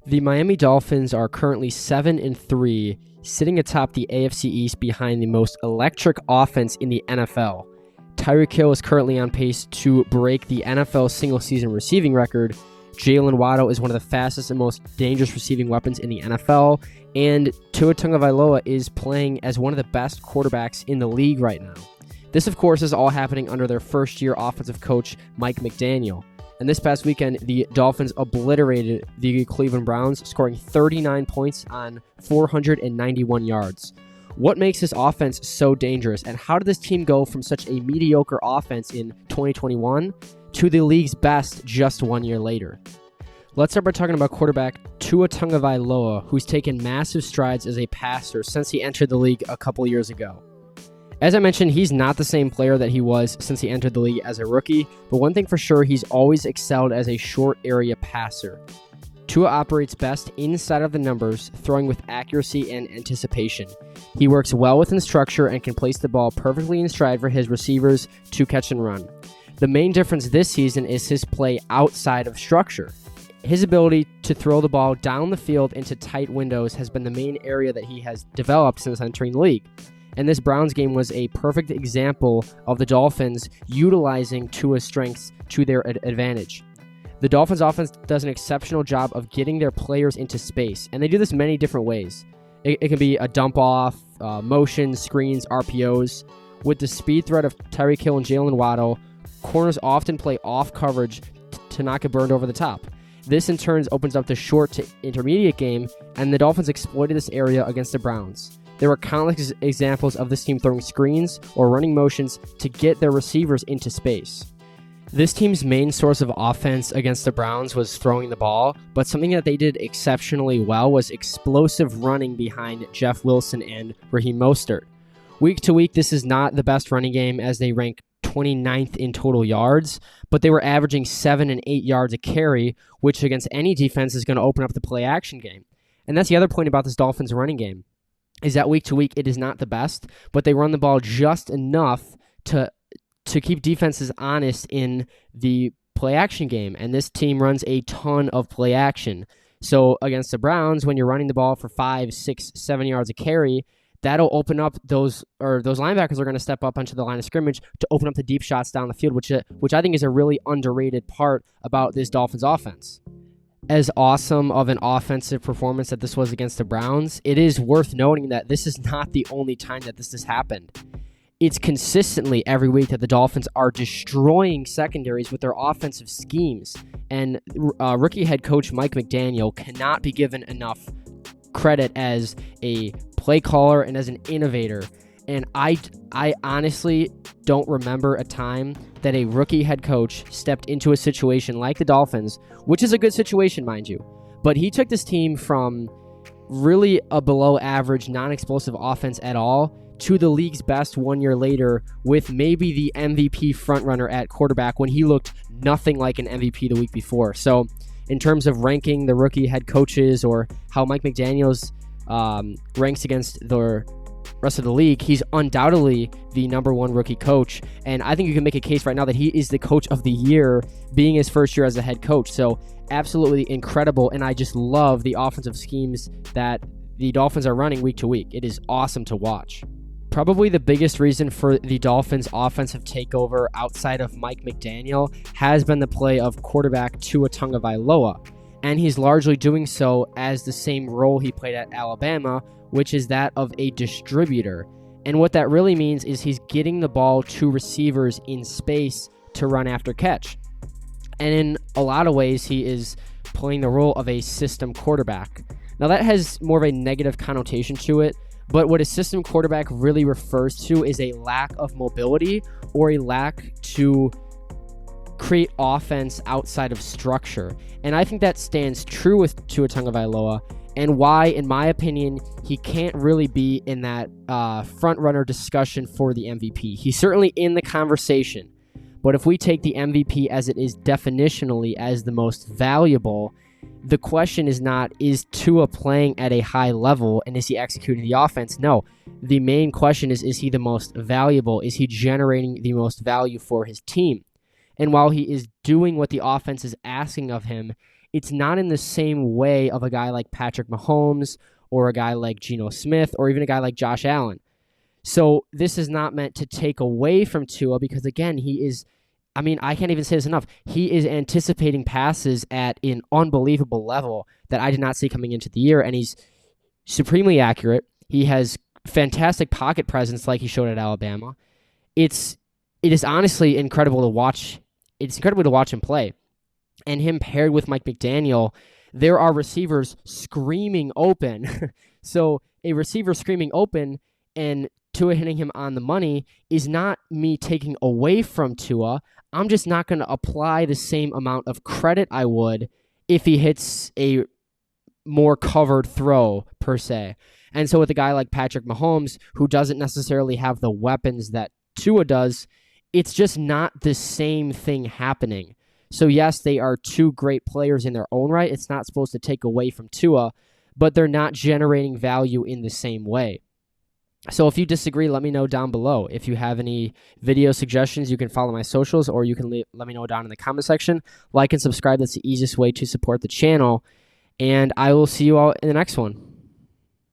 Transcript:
The Miami Dolphins are currently 7-3, sitting atop the AFC East behind the most electric offense in the NFL. Tyreek Hill is currently on pace to break the NFL single-season receiving record. Jalen Waddle is one of the fastest and most dangerous receiving weapons in the NFL, and Tua Tagovailoa is playing as one of the best quarterbacks in the league right now. This, of course, is all happening under their first-year offensive coach, Mike McDaniel. And this past weekend, the Dolphins obliterated the Cleveland Browns, scoring 39 points on 491 yards. What makes this offense so dangerous, and how did this team go from such a mediocre offense in 2021 to the league's best just 1 year later? Let's start by talking about quarterback Tua Tagovailoa, who's taken massive strides as a passer since he entered the league a couple years ago. As I mentioned, he's not the same player that he was since he entered the league as a rookie, but one thing for sure, he's always excelled as a short area passer. Tua operates best inside of the numbers, throwing with accuracy and anticipation. He works well within structure and can place the ball perfectly in stride for his receivers to catch and run. The main difference this season is his play outside of structure. His ability to throw the ball down the field into tight windows has been the main area that he has developed since entering the league. And this Browns game was a perfect example of the Dolphins utilizing Tua's strengths to their advantage. The Dolphins offense does an exceptional job of getting their players into space, and they do this many different ways. It can be a dump off, motion, screens, RPOs. With the speed threat of Tyreek Hill and Jalen Waddle, corners often play off coverage to not get burned over the top. This in turn opens up the short to intermediate game, and the Dolphins exploited this area against the Browns. There were countless examples of this team throwing screens or running motions to get their receivers into space. This team's main source of offense against the Browns was throwing the ball, but something that they did exceptionally well was explosive running behind Jeff Wilson and Raheem Mostert. Week to week, this is not the best running game as they rank 29th in total yards, but they were averaging 7 and 8 yards a carry, which against any defense is going to open up the play action game. And that's the other point about this Dolphins running game, is that week to week it is not the best, but they run the ball just enough to keep defenses honest in the play action game. And this team runs a ton of play action. So against the Browns, when you're running the ball for 5, 6, 7 yards a carry, that'll open up those linebackers are going to step up onto the line of scrimmage to open up the deep shots down the field, which I think is a really underrated part about this Dolphins offense. As awesome of an offensive performance that this was against the Browns, it is worth noting that this is not the only time that this has happened. It's consistently every week that the Dolphins are destroying secondaries with their offensive schemes, and rookie head coach Mike McDaniel cannot be given enough credit as a play caller and as an innovator. And I honestly don't remember a time that a rookie head coach stepped into a situation like the Dolphins, which is a good situation, mind you. But he took this team from really a below average, non-explosive offense at all to the league's best 1 year later with maybe the MVP frontrunner at quarterback when he looked nothing like an MVP the week before. So in terms of ranking the rookie head coaches or how Mike McDaniels ranks against the rest of the league, he's undoubtedly the number one rookie coach, and I think you can make a case right now that he is the coach of the year, being his first year as a head coach. So absolutely incredible, and I just love the offensive schemes that the Dolphins are running week to week. It is awesome to watch. Probably the biggest reason for the Dolphins' offensive takeover outside of Mike McDaniel has been the play of quarterback Tua Tagovailoa, and he's largely doing so as the same role he played at Alabama, which is that of a distributor. And what that really means is he's getting the ball to receivers in space to run after catch. And in a lot of ways, he is playing the role of a system quarterback. Now, that has more of a negative connotation to it, but what a system quarterback really refers to is a lack of mobility or a lack to create offense outside of structure. And I think that stands true with Tua Tagovailoa, and why, in my opinion, he can't really be in that front-runner discussion for the MVP. He's certainly in the conversation, but if we take the MVP as it is definitionally as the most valuable, the question is not, is Tua playing at a high level and is he executing the offense? No. The main question is he the most valuable? Is he generating the most value for his team? And while he is doing what the offense is asking of him, it's not in the same way of a guy like Patrick Mahomes or a guy like Geno Smith or even a guy like Josh Allen. So this is not meant to take away from Tua because, again, I can't even say this enough. He is anticipating passes at an unbelievable level that I did not see coming into the year, and he's supremely accurate. He has fantastic pocket presence like he showed at Alabama. It is honestly incredible to watch. It's incredible to watch him play. And him paired with Mike McDaniel, there are receivers screaming open. So a receiver screaming open and Tua hitting him on the money is not me taking away from Tua. I'm just not going to apply the same amount of credit I would if he hits a more covered throw, per se. And so with a guy like Patrick Mahomes, who doesn't necessarily have the weapons that Tua does, it's just not the same thing happening. So yes, they are two great players in their own right. It's not supposed to take away from Tua, but they're not generating value in the same way. So if you disagree, let me know down below. If you have any video suggestions, you can follow my socials or you can let me know down in the comment section. Like and subscribe. That's the easiest way to support the channel. And I will see you all in the next one.